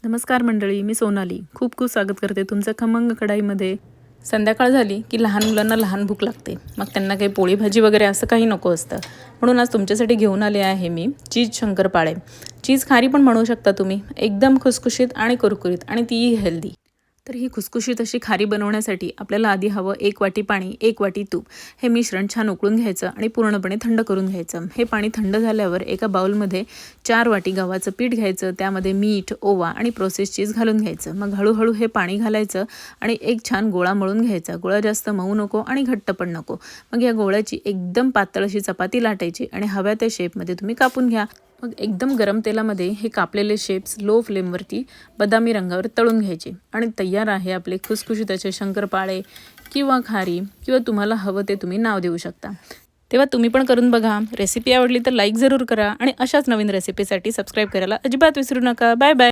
नमस्कार मंडळी, मी सोनाली खूप खूप स्वागत करते तुमचं खमंग कढाईमध्ये। संध्याकाळ झाली की लहान मुलांना लहान भूक लागते, मग त्यांना काही पोळी भाजी वगैरे असं काही नको असतं। म्हणून आज तुमच्यासाठी घेऊन आले आहे मी चीज शंकरपाळे। चीज खारी पण म्हणू शकता तुम्ही, एकदम खुसखुशीत आणि कुरकुरीत आणि तीही हेल्दी। तर ही खुसखुशीत अशी खारी बनवण्यासाठी आपल्याला आधी हवं 1 वाटी पाणी, 1 वाटी तूप। हे मिश्रण छान उकळून घ्यायचं आणि पूर्णपणे थंड करून घ्यायचं। हे पाणी थंड झाल्यावर एका बाउलमध्ये 4 वाटी गव्हाचं पीठ घ्यायचं, त्यामध्ये मीठ, ओवा आणि प्रोसेस चीज घालून घ्यायचं। मग हळूहळू हे पाणी घालायचं आणि एक छान गोळा मळून घ्यायचा। गोळा जास्त मऊ नको आणि घट्ट पण नको। मग या गोळ्याची एकदम पातळ अशी चपाती लाटायची आणि हव्या त्या शेपमध्ये तुम्ही कापून घ्या। मग एकदम गरम तेलामध्ये हे कापलेले शेप्स लो फ्लेमवरती बदामी रंगावर तळून घ्यायचे आणि तयार आहे आपले खुसखुशीत असे शंकरपाळे किंवा खारी किंवा तुम्हाला हवं ते तुम्ही नाव देऊ शकता। तेव्हा तुम्ही पण करून बघा। रेसिपी आवडली तर लाईक जरूर करा आणि अशाच नवीन रेसिपीसाठी सबस्क्राईब करायला अजिबात विसरू नका। Bye bye.